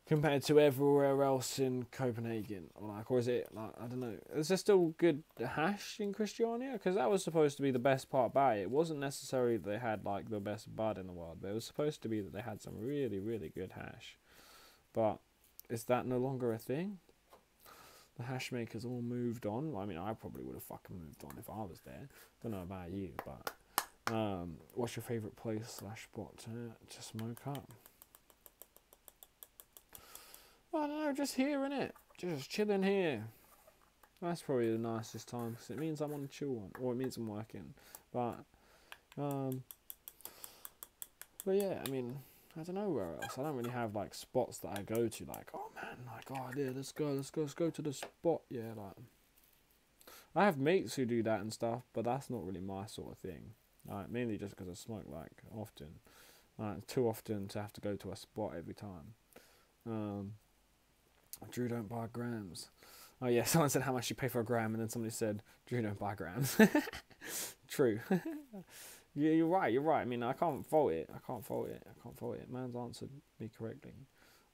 Speaker 1: everywhere else in Copenhagen? Or is it like, I don't know? Is there still good hash in Christiania? Because that was supposed to be the best part about it. It wasn't necessarily that they had like the best bud in the world, but it was supposed to be that they had some really, really good hash. But is that no longer a thing? The hash makers all moved on. I mean, I probably would have fucking moved on if I was there. Don't know about you, but what's your favourite place / spot to smoke up? I don't know, just here, innit? Just chilling here. That's probably the nicest time because it means I'm on a chill one, or it means I'm working. But yeah, I mean, I don't know where else. I don't really have like spots that I go to. Like, oh man, like, oh yeah, let's go to the spot. Yeah, like, I have mates who do that and stuff, but that's not really my sort of thing. Like, mainly just because I smoke like often, too often to have to go to a spot every time. Drew don't buy grams. Oh yeah, someone said how much you pay for a gram, and then somebody said Drew don't buy grams. True. Yeah, you're right. I mean, I can't fault it. Man's answered me correctly.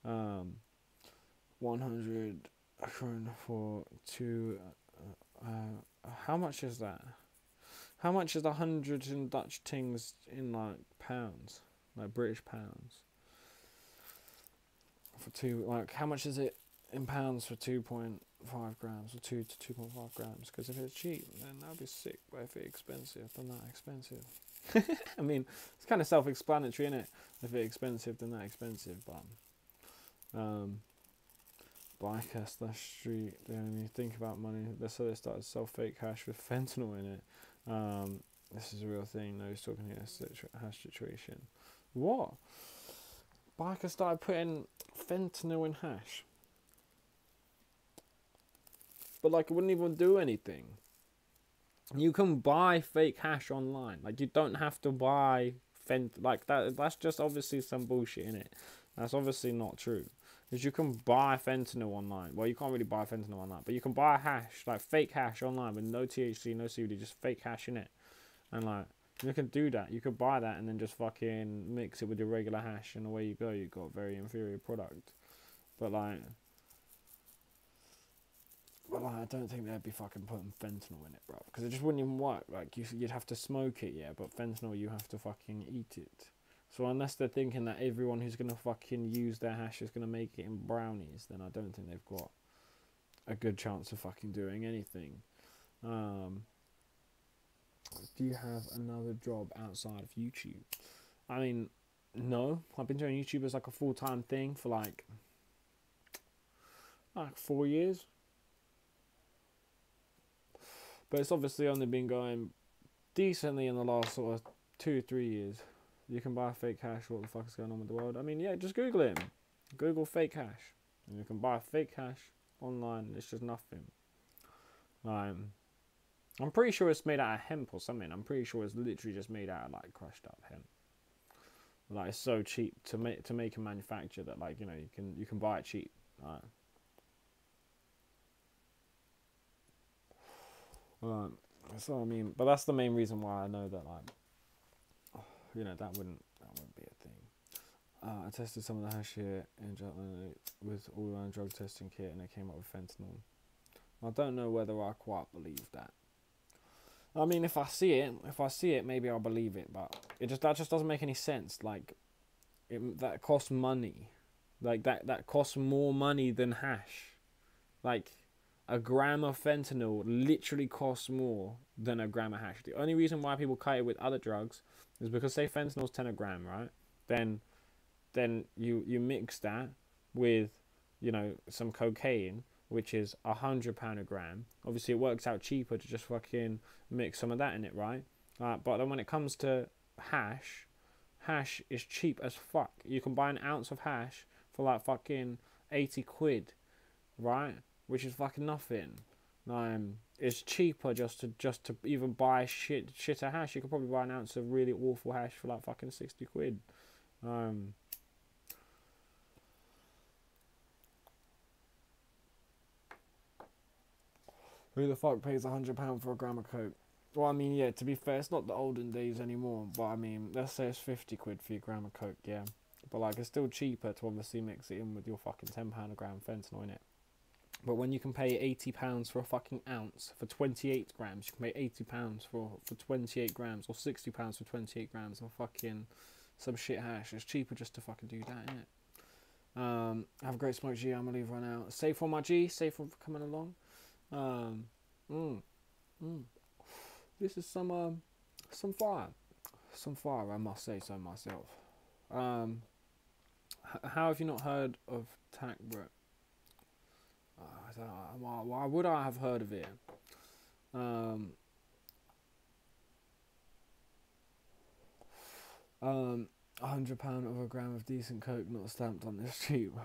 Speaker 1: 100 kroner for two. How much is that? How much is 100 in Dutch tings in like pounds, like British pounds? For two, like, how much is it in pounds for 2.5 grams or 2 to 2.5 grams? Because if it's cheap, then that'd be sick. But if it's expensive, then that expensive. I mean, it's kind of self-explanatory, innit? If it's expensive, then that expensive. But biker / street, they only think about money. So they started to sell fake hash with fentanyl in it. This is a real thing. No, he's talking here hash situation. What? Biker started putting fentanyl in hash, but like, it wouldn't even do anything. You can buy fake hash online. Like, you don't have to buy like that. That's just obviously some bullshit in it. That's obviously not true. Because you can buy fentanyl online. Well, you can't really buy fentanyl online, but you can buy hash, like fake hash online with no THC, no CBD, just fake hash in it. And like, you can do that. You could buy that and then just fucking mix it with your regular hash, and away you go. You got a very inferior product. But like, I don't think they'd be fucking putting fentanyl in it, bro. Because it just wouldn't even work. Like, you'd have to smoke it, yeah, but fentanyl, you have to fucking eat it. So unless they're thinking that everyone who's going to fucking use their hash is going to make it in brownies, then I don't think they've got a good chance of fucking doing anything. Do you have another job outside of YouTube? I mean, no. I've been doing YouTube as like a full-time thing for like like 4 years. But it's obviously only been going decently in the last sort of 2-3 years. You can buy fake hash. What the fuck is going on with the world? I mean, yeah, just Google it. Google fake hash. And you can buy fake hash online. It's just nothing. I'm pretty sure it's made out of hemp or something. I'm pretty sure it's literally just made out of like crushed up hemp. Like, it's so cheap to make and manufacture that, like, you know, you can buy it cheap. So I mean, but that's the main reason why I know that, like, you know, that wouldn't be a thing. I tested some of the hash here in Jutland with all-around drug testing kit, and it came up with fentanyl. I don't know whether I quite believe that. I mean, if I see it, maybe I'll believe it. But that just doesn't make any sense. Like, that costs money. Like, that costs more money than hash. Like, a gram of fentanyl literally costs more than a gram of hash. The only reason why people cut it with other drugs is because, say, fentanyl's 10 a gram, right? Then you mix that with, you know, some cocaine, which is £100 a gram. Obviously, it works out cheaper to just fucking mix some of that in it, right? But then when it comes to hash is cheap as fuck. You can buy an ounce of hash for like fucking 80 quid, right? Which is fucking nothing. It's cheaper just to even buy shit of hash. You could probably buy an ounce of really awful hash for like fucking 60 quid. Who the fuck pays £100 for a gram of coke? Well, I mean, yeah, to be fair, it's not the olden days anymore, but I mean, let's say it's 50 quid for your gram of coke, yeah. But like, it's still cheaper to obviously mix it in with your fucking £10 a gram fentanyl in it. But when you can pay £80 for a fucking ounce for 28 grams, you can pay £80 for 28 grams, or £60 for 28 grams of fucking some shit hash. It's cheaper just to fucking do that, innit? Have a great smoke, G. I'm gonna leave right now. Safe on my G. Safe on coming along. This is some fire. Some fire, I must say so myself. How have you not heard of Tac, bro? Why would I have heard of it? £100 of a gram of decent coke not stamped on this cheap.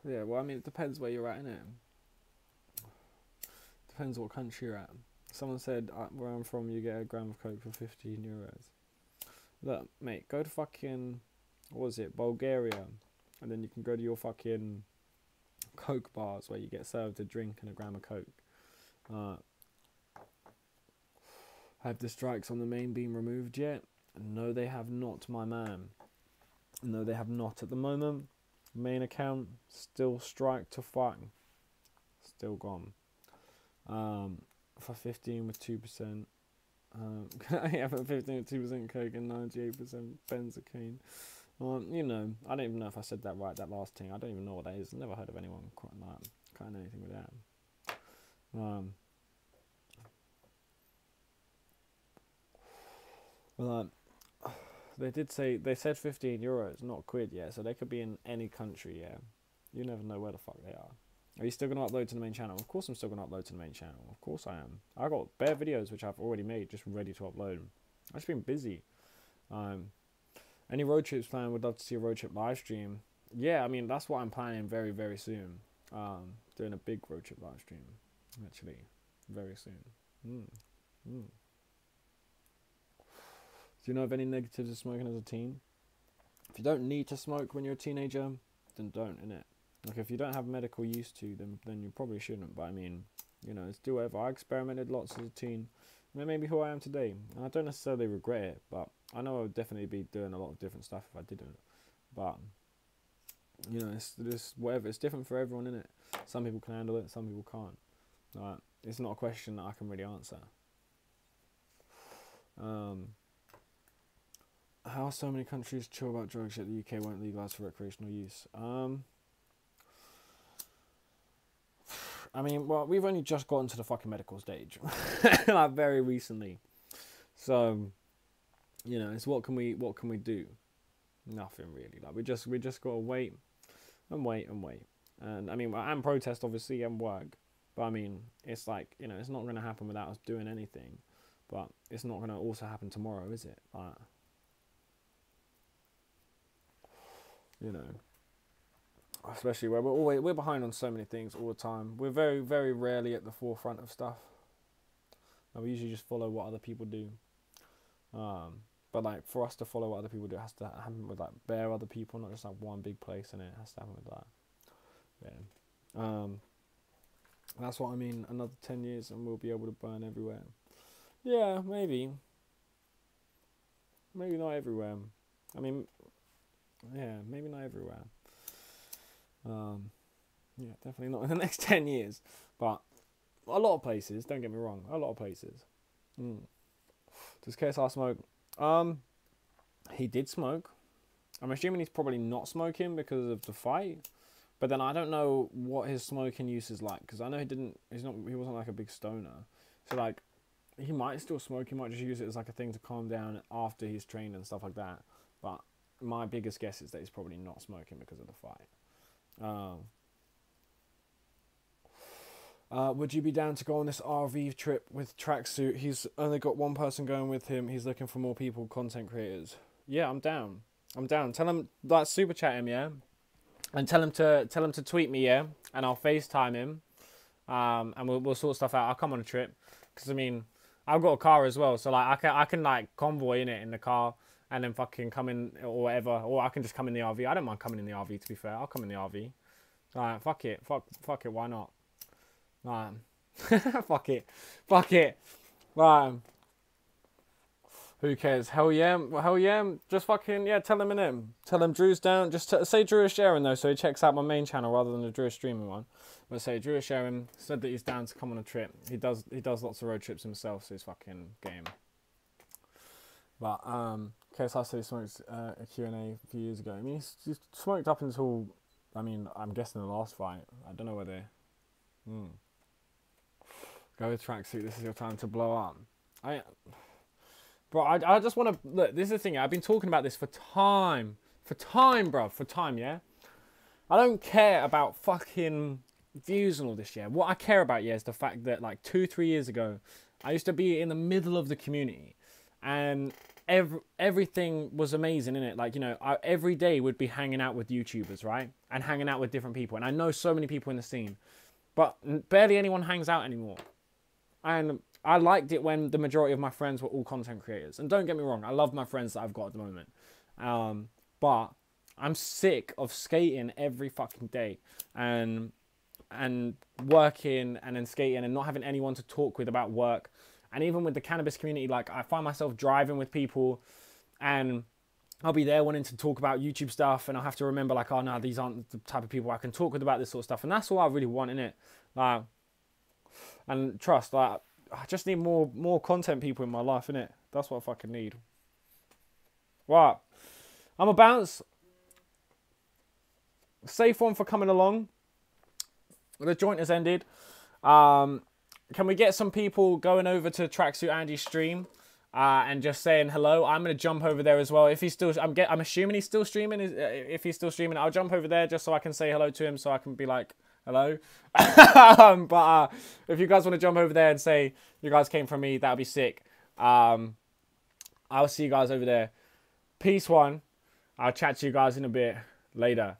Speaker 1: Yeah, well, I mean, it depends where you're at, innit? Depends what country you're at. Someone said, where I'm from, you get a gram of coke for €15. Look, mate, go to fucking, what was it, Bulgaria, and then you can go to your fucking coke bars where you get served a drink and a gram of coke. Have the strikes on the main been removed yet? No, they have not, my man. No, they have not at the moment. Main account still strike to fuck. Still gone. For 15 with 2%. Yeah, for 15 with 2% coke and 98% benzocaine. You know, I don't even know if I said that right, that last thing. I don't even know what that is. Never heard of anyone cutting anything with that. Well, they said €15, not quid, yeah. So they could be in any country, yeah. You never know where the fuck they are. Are you still going to upload to the main channel? Of course I'm still going to upload to the main channel. Of course I am. I got bare videos which I've already made, just ready to upload. I've just been busy. Any road trips planned? Would love to see a road trip live stream. Yeah, I mean, that's what I'm planning very, very soon. Doing a big road trip live stream, actually, very soon. Do you know of any negatives of smoking as a teen? If you don't need to smoke when you're a teenager, then don't, innit? Like, if you don't have medical use to, then you probably shouldn't. But I mean, you know, it's do whatever. I experimented lots as a teen. And that made me who I am today. And I don't necessarily regret it, but I know I would definitely be doing a lot of different stuff if I didn't. But, you know, it's just whatever. It's different for everyone, innit? Some people can handle it, some people can't. It's not a question that I can really answer. How so many countries chill about drugs yet the UK won't legalise for recreational use? I mean, well, we've only just gotten to the fucking medical stage, like very recently. So, you know, it's what can we do? Nothing really. Like we just gotta wait and wait and wait. And I mean, and protest obviously and work. But I mean, it's like, you know, it's not going to happen without us doing anything. But it's not going to also happen tomorrow, is it? Like, you know, especially where we're behind on so many things all the time. We're very, very rarely at the forefront of stuff. And we usually just follow what other people do. But like for us to follow what other people do, it has to happen with like bare other people, not just like one big place, and it has to happen with that. Yeah. That's what I mean. Another 10 years and we'll be able to burn everywhere. Yeah, maybe. Maybe not everywhere. I mean, yeah, maybe not everywhere. Yeah, definitely not in the next 10 years. But a lot of places, don't get me wrong, a lot of places. Does KSR smoke? He did smoke. I'm assuming he's probably not smoking because of the fight. But then I don't know what his smoking use is like, because I know he wasn't like a big stoner. So like, he might still smoke, he might just use it as like a thing to calm down after he's trained and stuff like that. But my biggest guess is that he's probably not smoking because of the fight. Would you be down to go on this RV trip with Tracksuit? He's only got one person going with him. He's looking for more people, content creators. Yeah, I'm down. Tell him, like, super chat him, yeah? And tell him to tweet me, yeah? And I'll FaceTime him. And we'll sort stuff out. I'll come on a trip. Because, I mean, I've got a car as well. So, like, I can like, convoy in it in the car. And then fucking come in or whatever. Or I can just come in the RV. I don't mind coming in the RV, to be fair. I'll come in the RV. Alright, fuck it. Fuck it, why not? Fuck it. Who cares? Hell yeah. Just fucking, yeah, tell him in him. Tell him Drew's down. Just say Drew is sharing though, so he checks out my main channel rather than the Drew is streaming one. But say Drew is sharing, said that he's down to come on a trip. He does lots of road trips himself, so he's fucking game. But KSI said he smoked a Q&A a few years ago. I mean, he's smoked up until, I mean, I'm guessing the last fight. I don't know whether. Go with Tracksuit. This is your time to blow up. I just want to look. This is the thing. I've been talking about this for time, bro. For time, yeah. I don't care about fucking views and all this, yeah. What I care about, yeah, is the fact that like 2-3 years ago, I used to be in the middle of the community, and everything was amazing in it. Like, you know, every day would be hanging out with YouTubers, right, and hanging out with different people, and I know so many people in the scene, but barely anyone hangs out anymore. And I liked it when the majority of my friends were all content creators. And don't get me wrong, I love my friends that I've got at the moment. But I'm sick of skating every fucking day and working and then skating and not having anyone to talk with about work. And even with the cannabis community, like, I find myself driving with people and I'll be there wanting to talk about YouTube stuff, and I'll have to remember, like, oh no, these aren't the type of people I can talk with about this sort of stuff. And that's all I really want, innit? Like, and trust, like, I just need more content people in my life, innit? That's what I fucking need. Right. I'm a bounce. Safe one for coming along. The joint has ended. Can we get some people going over to Tracksuit Andy's stream and just saying hello? I'm going to jump over there as well. If he's still, I'm assuming he's still streaming. If he's still streaming, I'll jump over there just so I can say hello to him, so I can be like, hello. But if you guys want to jump over there and say you guys came from me, that'll be sick. I'll see you guys over there. Peace one. I'll chat to you guys in a bit later.